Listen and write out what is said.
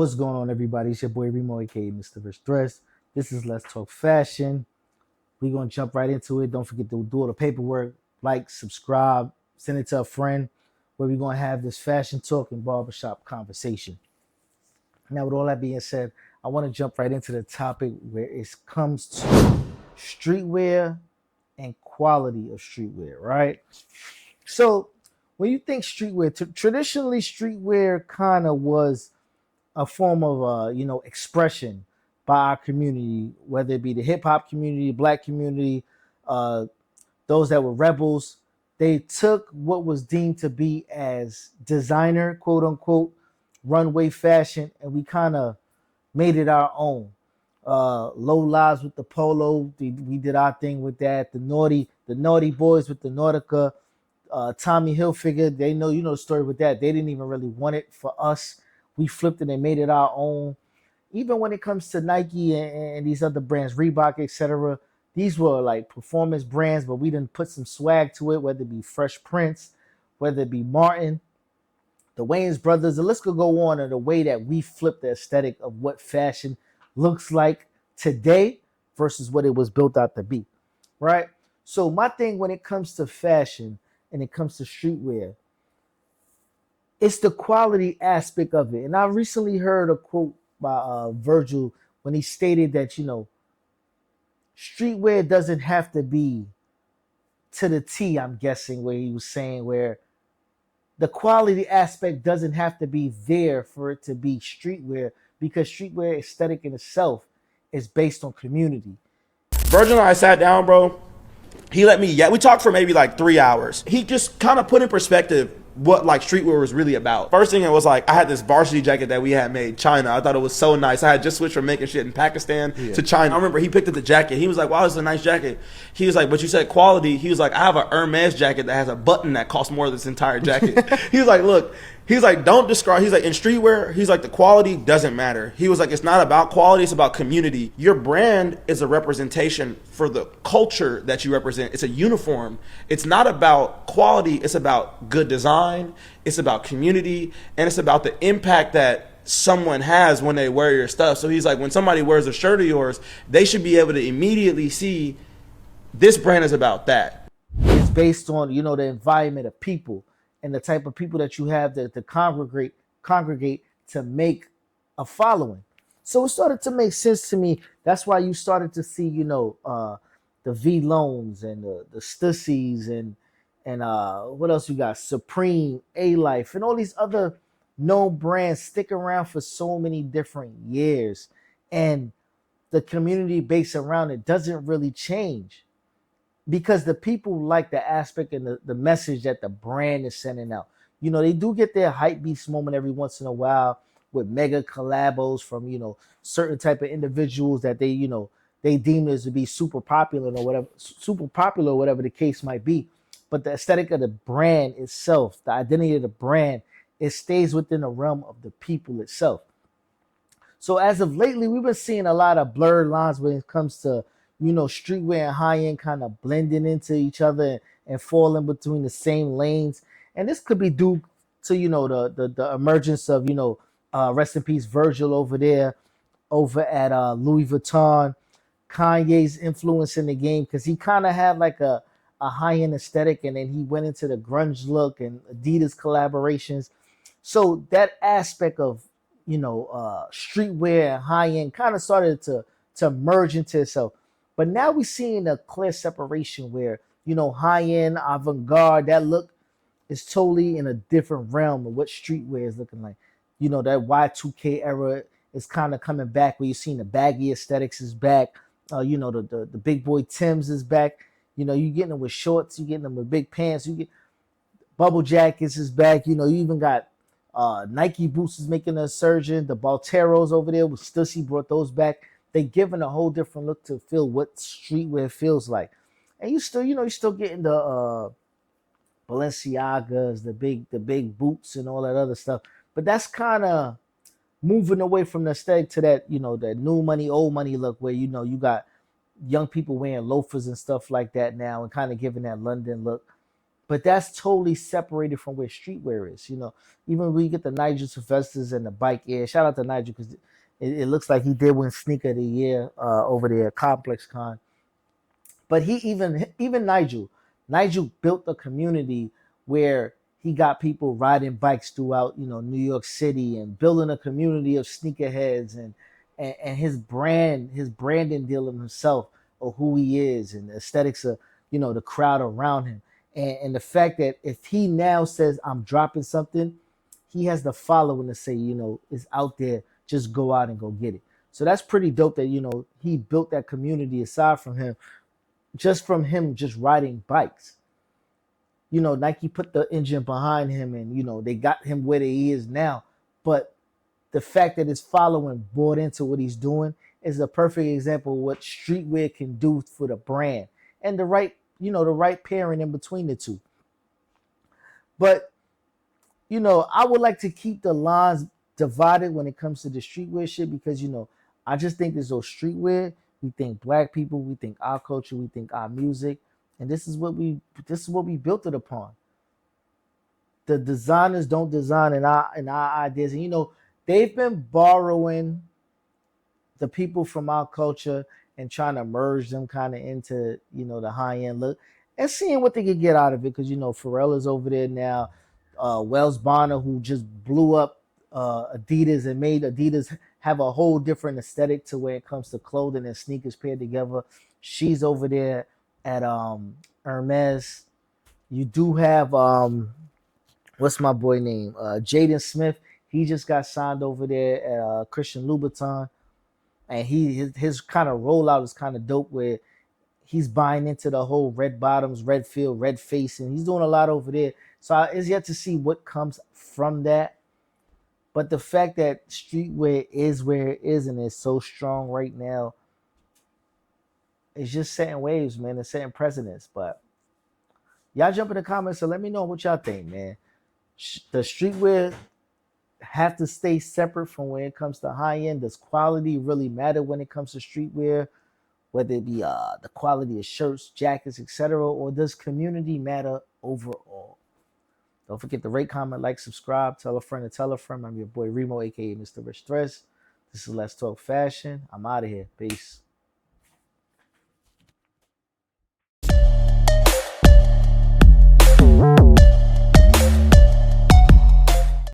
What's going on, everybody? It's your boy Remo, aka Mr. Rich Dress. This is Let's Talk Fashion. We're gonna jump right into it. Don't forget to do all the paperwork, like, subscribe, send it to a friend, where we're gonna have this fashion talk and barbershop conversation. Now, with all that being said, I want to jump right into the topic where it comes to streetwear and quality of streetwear, right? So, when you think streetwear, traditionally streetwear kind of was a form of expression by our community, whether it be the hip hop community, black community, uh, those that were rebels. They took what was deemed to be as designer, quote unquote, runway fashion, and we kind of made it our own. Low lives with the polo, we did our thing with that. The naughty boys with the Nautica, Tommy Hilfiger, they know, the story with that. They didn't even really want it for us. We flipped it and made it our own. Even when it comes to Nike and these other brands, Reebok, etc., these were like performance brands, but we didn't put some swag to it, whether it be Fresh Prince, whether it be Martin, the Wayans brothers. The list could go on in the way that we flipped the aesthetic of what fashion looks like today versus what it was built out to be, right? So my thing when it comes to fashion and it comes to streetwear, it's the quality aspect of it. And I recently heard a quote by Virgil when he stated that, streetwear doesn't have to be to the T, I'm guessing, where he was saying where the quality aspect doesn't have to be there for it to be streetwear, because streetwear aesthetic in itself is based on community. Virgil and I sat down, bro. He let me, we talked for maybe like 3 hours. He just kind of put in perspective what like streetwear was really about. First thing, it was like I had this varsity jacket that we had made China. I thought it was so nice. I had just switched from making shit in Pakistan to China. I remember he picked up the jacket. He was like, wow, this is a nice jacket. He was like, but you said quality. He was like, I have a Hermes jacket that has a button that costs more than this entire jacket. He was like, look, he's like, don't describe, he's like, in streetwear, he's like, the quality doesn't matter. He was like, it's not about quality, it's about community. Your brand is a representation for the culture that you represent. It's a uniform. It's not about quality, it's about good design, it's about community, and it's about the impact that someone has when they wear your stuff. So he's like, when somebody wears a shirt of yours, they should be able to immediately see this brand is about that. It's based on, the environment of people and the type of people that you have to congregate to make a following. So it started to make sense to me. That's why you started to see, the V Loans and the Stussies and what else you got? Supreme, A-Life, and all these other known brands stick around for so many different years. And the community base around it doesn't really change, because the people like the aspect and the message that the brand is sending out. They do get their hype beast moment every once in a while with mega collabos from, certain type of individuals that they deem as to be super popular or whatever the case might be. But the aesthetic of the brand itself, the identity of the brand, it stays within the realm of the people itself. So as of lately, we've been seeing a lot of blurred lines when it comes to, streetwear and high-end kind of blending into each other and falling between the same lanes. And this could be due to, the emergence of, rest in peace, Virgil over there, over at Louis Vuitton, Kanye's influence in the game, because he kind of had like a high-end aesthetic, and then he went into the grunge look and Adidas collaborations. So that aspect of, streetwear and high-end kind of started to merge into itself. But now we're seeing a clear separation where, high-end, avant-garde, that look is totally in a different realm of what streetwear is looking like. That Y2K era is kind of coming back, where you're seeing the baggy aesthetics is back. The big boy Timbs is back. You're getting them with shorts, you're getting them with big pants, you get bubble jackets is back. You even got Nike boots is making a surgeon. The Balteros over there with Stussy brought those back. They giving a whole different look to feel what streetwear feels like. And you're still getting the Balenciagas, the big boots and all that other stuff. But that's kind of moving away from the aesthetic to that, that new money, old money look, where you got young people wearing loafers and stuff like that now, and kind of giving that London look. But that's totally separated from where streetwear is. Even when you get the Nigel Sylvesters and the Bike Air, shout out to Nigel because it looks like he did win Sneaker of the Year over there at Complex Con. But he even Nigel built a community where he got people riding bikes throughout New York City and building a community of sneakerheads and his branding deal of himself or who he is and the aesthetics of the crowd around him and the fact that if he now says I'm dropping something, he has the following to say it's out there, just go out and go get it. So that's pretty dope that he built that community aside from him, just from him just riding bikes. Nike put the engine behind him and, they got him where he is now. But the fact that his following bought into what he's doing is a perfect example of what streetwear can do for the brand and the right pairing in between the two. But, I would like to keep the lines divided when it comes to the streetwear shit because, I just think there's those streetwear. We think black people, we think our culture, we think our music, and this is what we built it upon. The designers don't design in our ideas, and they've been borrowing the people from our culture and trying to merge them kind of into the high end look and seeing what they could get out of it because Pharrell is over there now. Wells Bonner, who just blew up Adidas and made Adidas have a whole different aesthetic to where it comes to clothing and sneakers paired together. She's over there at Hermes. You do have what's my boy name? Jaden Smith. He just got signed over there at Christian Louboutin, and his kind of rollout is kind of dope. Where he's buying into the whole red bottoms, red field, red face, and he's doing a lot over there. So it's yet to see what comes from that. But the fact that streetwear is where it is and is so strong right now, it's just setting waves, man. It's setting precedents. But y'all jump in the comments and let me know what y'all think, man. The streetwear have to stay separate from when it comes to high end. Does quality really matter when it comes to streetwear? Whether it be the quality of shirts, jackets, etc., or does community matter overall? Don't forget to rate, comment, like, subscribe, tell a friend to tell a friend. I'm your boy Remo, aka Mr. Rich Dress. This is Let's Talk Fashion. I'm out of here. Peace.